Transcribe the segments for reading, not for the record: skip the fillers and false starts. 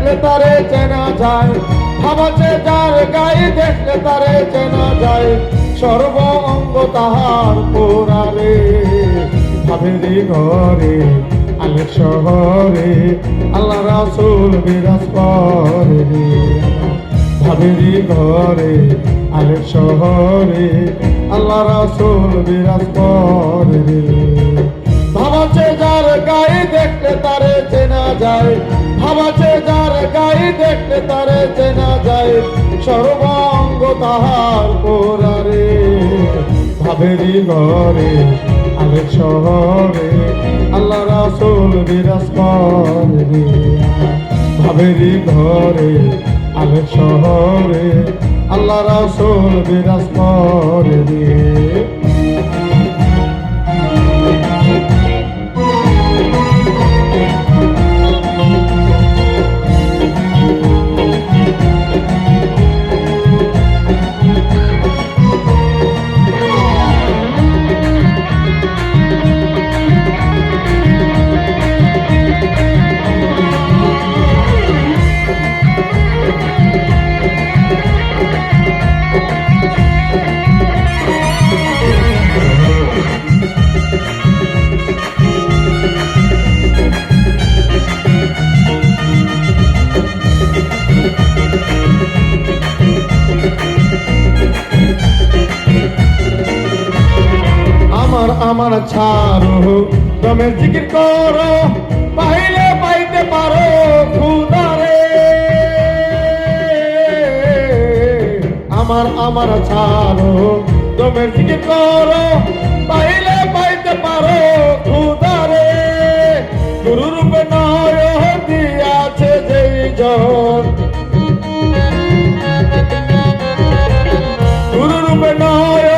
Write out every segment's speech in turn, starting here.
দেখলে তারে চেনা যায়, ভাবাচে যার গায়ে দেখলে তারে চেনা যায়, সর্ব অঙ্গ তাহার পোড়ারে। ভাবেরি ঘরে আলেক শহরে আল্লাহ রাসূল বিরাজ করে রে। ভাবেরি ঘরে আলেক শহরে আল্লাহ রাসূল বিরাজ করে রে। ভাবাচে যার গায়ে দেখলে তারে চেনা যায়, ভাবাচে যার গায়ে দেখলে তারে চেনা যায়, সর্বাঙ্গ তাহার পোড়ারে। ভাবেরি ঘরে আলেক শহরে আল্লাহ রাসূল বিরাজ করে রে। ভাবেরি ঘরে আলেক শহরে আল্লাহ রাসূল বিরাজ করে রে। আমার ছাড়ো দমের জিকির করো, পাইলে পাইতে পারো খুদারে। আমার ছাড়ো দমের জিকির করো, পাইলে পাইতে পারো খুদারে। গুরুরূপে নয় দিয়াছে যেই জন, গুরুরূপে নয়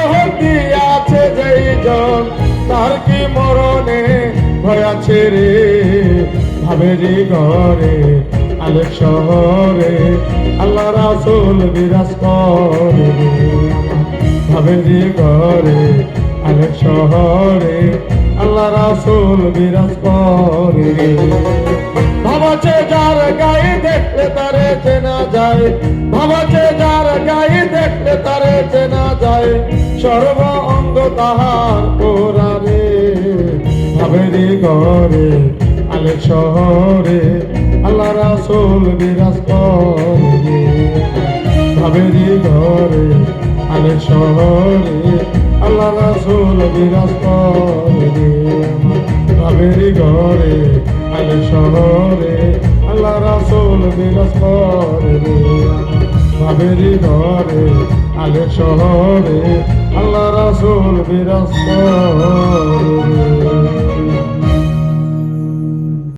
দিয়াছে যেই জন, তার কি মরণে ভয় আছে রে। ভাবেরি ঘরে আলেক শহরে আল্লাহ রাসূল বিরাজ করে রে। ভাবেরি ঘরে আলেক শহরে আল্লাহ রাসূল বিরাজ করে রে। ভাবাচে যার গায়ে দেখলে তারে চেনা যায়, ভাবাচে যার গায়ে দেখলে তারে চেনা যায়, সর্ব অঙ্গ তাহার পোড়ারে। ভাবেরি ঘরে আলেক শহরে আল্লাহ রাসূল বিরাজ করে রে। ভাবেরি ঘরে আলেক শহরে আল্লাহ রাসূল বিরাজ করে রে। ভাবেরি ঘরে আলেক শহরে আল্লাহ রাসূল বিরাজ করে রে। ভাবেরি ঘরে আলেক শহরে আল্লাহ রাসূল বিরাজ করে রে।